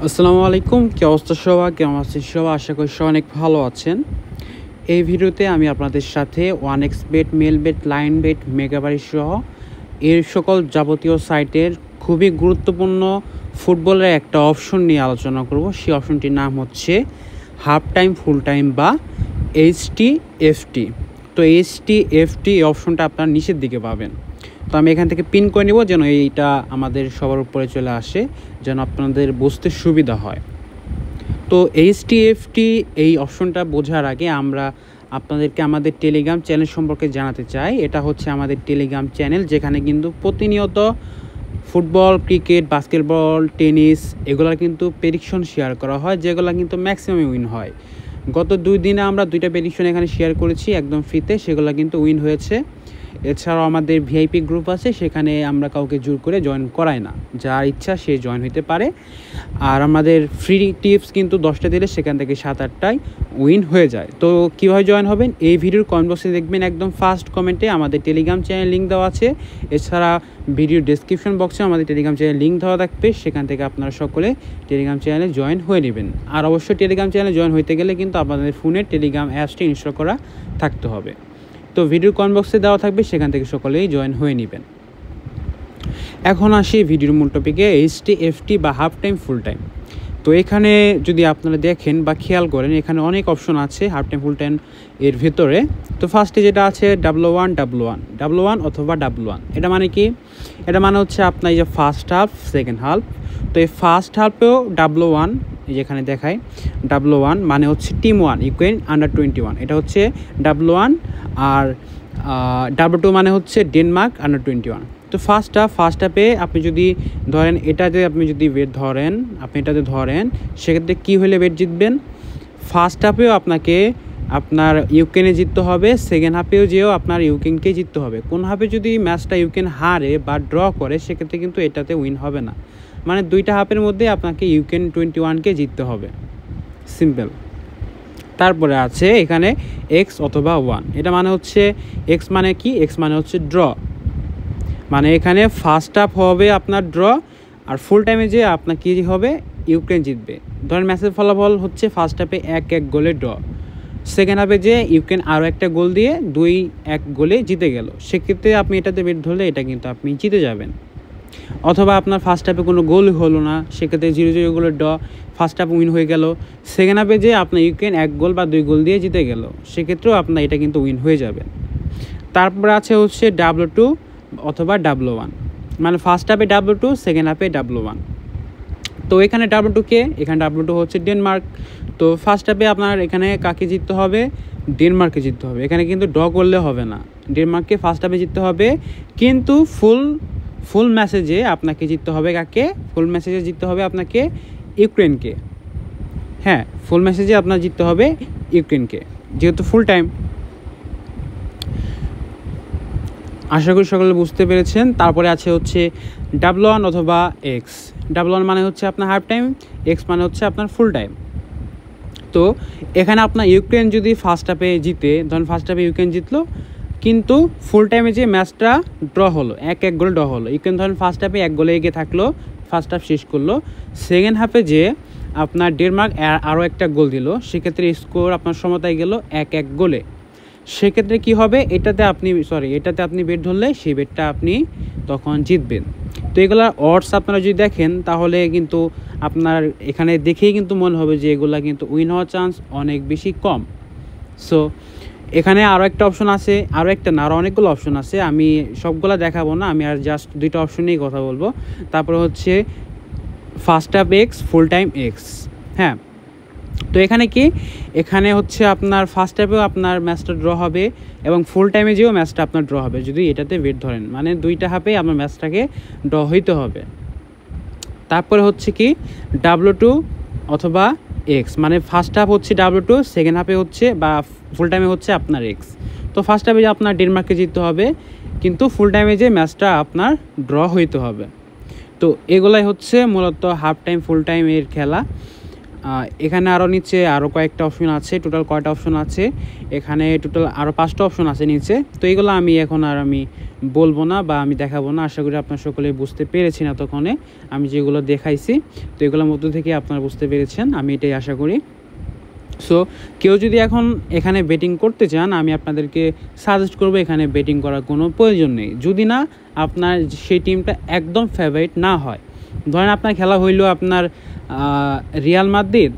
আসসালামু আলাইকুম। কি অবস্থা সবার? কেমন আছেন সবাই? আশা করি সবাই অনেক ভালো আছেন। এই ভিডিওতে আমি আপনাদের সাথে 1xBet, মেলবেট, লাইনবেট, মেগাবাড়ি সহ এর সকল যাবতীয় সাইটের খুবই গুরুত্বপূর্ণ ফুটবলের একটা অপশন নিয়ে আলোচনা করব। সেই অপশনটির নাম হচ্ছে হাফ টাইম, ফুল টাইম বা HTFT। তো HTFT এই অপশনটা আপনার নিচের দিকে পাবেন। তো আমি এখান থেকে পিন করে নেব যেন এইটা আমাদের সবার উপরে চলে আসে, যেন আপনাদের বুঝতে সুবিধা হয়। তো HTFT এই অপশনটা বোঝার আগে আমরা আপনাদেরকে আমাদের টেলিগ্রাম চ্যানেল সম্পর্কে জানাতে চাই। এটা হচ্ছে আমাদের টেলিগ্রাম চ্যানেল, যেখানে কিন্তু প্রতিনিয়ত ফুটবল, ক্রিকেট, বাস্কেটবল, টেনিস এগুলোর কিন্তু প্রেডিকশন শেয়ার করা হয়, যেগুলো কিন্তু ম্যাক্সিমাম উইন হয়। গত 2 দিনে আমরা 2টা প্রেডিকশন এখানে শেয়ার করেছি একদম ফ্রিতে, সেগুলো কিন্তু উইন হয়েছে। এছাড়াও আমাদের ভিআইপি গ্রুপ আছে, সেখানে আমরা কাউকে জোর করে জয়েন করাই না, যার ইচ্ছা সে জয়েন হতে পারে। আর আমাদের ফ্রি টিপস কিন্তু 10টা দিলে সেখান থেকে 7-8টায় উইন হয়ে যায়। তো কীভাবে জয়েন হবেন? এই ভিডিওর কমেন্ট বক্সে দেখবেন একদম ফার্স্ট কমেন্টে আমাদের টেলিগ্রাম চ্যানেল লিঙ্ক দেওয়া আছে। এছাড়া ভিডিওর ডেসক্রিপশন বক্সে আমাদের টেলিগ্রাম চ্যানেল লিঙ্ক দেওয়া থাকবে, সেখান থেকে আপনারা সকলে টেলিগ্রাম চ্যানেলে জয়েন হয়ে নেবেন। আর অবশ্যই টেলিগ্রাম চ্যানেলে জয়েন হতে গেলে কিন্তু আপনাদের ফোনে টেলিগ্রাম অ্যাপসটি ইনস্টল করা থাকতে হবে। তো ভিডিওর কমেন্ট বক্সে দেওয়া থাকবে, সেখান থেকে সকলেই জয়েন হয়ে নেবেন। এখন আসি ভিডিওর মূল টপিকে, HTFT বা হাফ টাইম, ফুল টাইম। তো এখানে যদি আপনারা দেখেন বা খেয়াল করেন, এখানে অনেক অপশন আছে হাফ টাইম, ফুল টাইম এর ভেতরে। তো ফার্স্টে যেটা আছে ডাবল ওয়ান অথবা ডাবল ওয়ান। এটা মানে কি? এটা মানে হচ্ছে আপনার এই যে ফার্স্ট হাফ, সেকেন্ড হাফ। তো এই ফার্স্ট হাফেও ডাবল ওয়ান, এই যেখানে দেখায় ডাবল ওয়ান মানে হচ্ছে টিম 1 ইউক্রেন আন্ডার 21, এটা হচ্ছে ডাবল ওয়ান। আর ডাবল2 মানে হচ্ছে ডেনমার্ক আন্ডার 21। তো ফার্স্ট হাফে আপনি যদি ধরেন এটাতে আপনি যদি বেট ধরেন, সেক্ষেত্রে কী হলে বেট জিতবেন? ফার্স্ট হাফেও আপনাকে আপনার ইউক্রেনে জিততে হবে, সেকেন্ড হাফেও যেও আপনার ইউক্রেনকেই জিততে হবে। কোন হাফে যদি ম্যাচটা ইউক্রেন হারে বা ড্র করে, সেক্ষেত্রে কিন্তু এটাতে উইন হবে না। মানে 2টা হাফের মধ্যে আপনাকে ইউক্রেন 21কে জিততে হবে, সিম্পল। তারপরে আছে এখানে এক্স অথবা 1। এটা মানে হচ্ছে এক্স মানে কি? এক্স মানে হচ্ছে ড্র, মানে এখানে ফার্স্ট হাফ হবে আপনার ড্র, আর ফুল টাইমে যে আপনার কী হবে? ইউক্রেন জিতবে। ধরেন ম্যাচের ফলাফল হচ্ছে ফার্স্ট হাফে 1-1 গোলে ড্র, সেকেন্ড হাফে যে ইউক্রেন আরও একটা গোল দিয়ে 2-1 গোলে জিতে গেল, সেক্ষেত্রে আপনি এটাতে বেট ধরলে এটা কিন্তু আপনি জিতে যাবেন। অথবা আপনার ফার্স্ট হাফে কোনো গোল হলো না, সেক্ষেত্রে 0-0 গোলের ড্র, ফার্স্ট হাফ উইন হয়ে গেল, সেকেন্ড হাফে যে আপনার ইউক্রেন 1 গোল বা 2 গোল দিয়ে জিতে গেল, সেক্ষেত্রেও আপনার এটা কিন্তু উইন হয়ে যাবে। তারপর আছে হচ্ছে ডাবল2 অথবা ডাবল ওয়ান, মানে ফার্স্ট হাফে ডাবল2, সেকেন্ড হাফে ডাবল ওয়ান। তো এখানে ডাবল2 এখানে ডাবল2 হচ্ছে ডেনমার্ক। তো ফার্স্ট হাফে আপনার এখানে কাকে জিততে হবে? ডেনমার্ককে জিততে হবে। এখানে কিন্তু ড্র করলে হবে না, ডেনমার্ককে ফার্স্ট হাফে জিততে হবে, কিন্তু ফুল ম্যাসেজে আপনাকে জিততে হবে কাকে? ফুল ম্যাসেজে জিততে হবে আপনাকে ইউক্রেনকে। হ্যাঁ, ফুল ম্যাসেজে আপনার জিততে হবে ইউক্রেনকে, যেহেতু ফুল টাইম। আশা করি সকলে বুঝতে পেরেছেন। তারপরে আছে হচ্ছে ডাবল1 অথবা এক্স। ডাবল1 মানে হচ্ছে আপনার হাফ টাইম, এক্স মানে হচ্ছে আপনার ফুল টাইম। তো এখানে আপনার ইউক্রেন যদি ফার্স্ট হাফে জিতে, ধরুন ফার্স্ট হাফে ইউক্রেন জিতলো, কিন্তু ফুল টাইমে যে ম্যাচটা ড্র হলো, 1-1 গোলে ড্র হলো, ইউক্রেন ধরেন ফার্স্ট হাফে 1 গোলে এগিয়ে থাকলো, ফার্স্ট হাফ শেষ করলো, সেকেন্ড হাফে যে আপনার ডেনমার্ক আরও একটা গোল দিল, সেক্ষেত্রে স্কোর আপনার সমতায় গেল 1-1 গোলে। সেক্ষেত্রে কি হবে? এটাতে আপনি বেট ধরলে সেই বেটটা আপনি তখন জিতবেন। তো এগুলার অডস আপনারা যদি দেখেন, তাহলে কিন্তু আপনার এখানে দেখেই কিন্তু মনে হবে যে এগুলা কিন্তু উইন হওয়ার চান্স অনেক বেশি কম। সো এখানে আরও একটা অপশন আছে, আরও অনেকগুলো অপশন আছে, আমি সবগুলো দেখাবো না, আমি আর জাস্ট 2টা অপশন নিয়েই কথা বলবো। তারপরে হচ্ছে first half x, full time x. হ্যাঁ, তো এখানে হচ্ছে আপনার ফার্স্ট হাফেও আপনার ম্যাচটা ড্র হবে, এবং ফুল টাইমে যেও ম্যাচটা আপনার ড্র হবে যদি এটাতে বেট ধরেন, মানে 2টা হাফে আপনার ম্যাচটাকে ড্র হইতে হবে। তারপরে হচ্ছে কি ডাবল2 অথবা এক্স, মানে ফার্স্ট হাফ হচ্ছে ডাবল2, সেকেন্ড হাফে হচ্ছে বা ফুল টাইমে হচ্ছে আপনার এক্স। তো ফার্স্ট হাফে যে আপনার ডেনমার্ককে জিততে হবে, কিন্তু ফুল টাইমে যে ম্যাচটা আপনার ড্র হইতে হবে। তো এগুলাই হচ্ছে মূলত হাফ টাইম, ফুল টাইমের খেলা। এখানে আরও নিচে আরও কয়েকটা অপশন আছে, টোটাল কয়টা অপশন আছে? এখানে টোটাল আরও 5টা অপশন আছে নিচে। তো এগুলো আমি বলবো না বা আমি দেখাবো না। আশা করি আপনারা সকলেই বুঝতে পেরেছেন এতক্ষণে আমি যেগুলো দেখাইছি। তো এগুলোর মধ্য থেকে আপনারা বুঝতে পেরেছেন, আমি এটাই আশা করি। সো কেউ যদি এখন এখানে বেটিং করতে চান, আমি আপনাদেরকে সাজেস্ট করবো এখানে বেটিং করার কোনো প্রয়োজন নেই, যদি না আপনার সেই টিমটা একদম ফেভারিট না হয়। ধরেন আপনার খেলা হইলো আপনার রিয়াল মাদ্রিদ,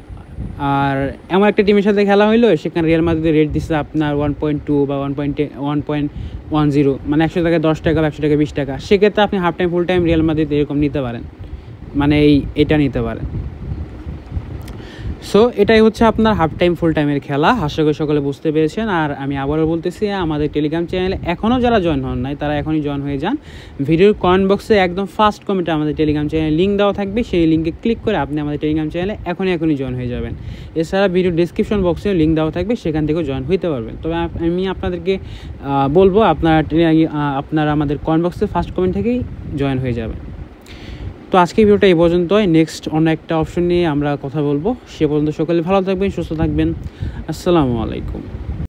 আর এমন একটা টিমের সাথে খেলা হইলো সেখানে রিয়াল মাদ্রিদের রেট দিচ্ছে আপনার 1.2 বা 1.10, মানে 100 টাকা 10 টাকা বা 100 টাকা 20 টাকা। সেক্ষেত্রে আপনি half time full time Real Madrid এরকম নিতে পারেন, মানে এটা নিতে পারেন। সো এটাই হচ্ছে আপনার হাফ টাইম ফুল টাইমের খেলা। আশা করি সকলে বুঝতে পেরেছেন। আর আমি আবারও বলতেছি, আমাদের টেলিগ্রাম চ্যানেলে এখনও যারা জয়েন হন নাই তারা এখনই জয়েন হয়ে যান। ভিডিওর কমেন্ট বক্সে একদম ফার্স্ট কমেন্টে আমাদের টেলিগ্রাম চ্যানেলে লিঙ্ক দেওয়া থাকবে, সেই লিঙ্কে ক্লিক করে আপনি আমাদের টেলিগ্রাম চ্যানেলে এখনই জয়েন হয়ে যাবেন। এছাড়া ভিডিও ডিসক্রিপশন বক্সেও লিঙ্ক দেওয়া থাকবে, সেখান থেকেও জয়েন হতে পারবেন। তবে আমি আপনাদেরকে বলবো আপনারা আমাদের কমেন্ট বক্সে ফার্স্ট কমেন্ট থেকেই জয়েন হয়ে যাবেন। তো আজকের ভিডিওটা এই পর্যন্তই। নেক্সট অন্য একটা অপশন নিয়ে আমরা কথা বলবো। সে পর্যন্ত সকলে ভালো থাকবেন, সুস্থ থাকবেন। আসসালামু আলাইকুম।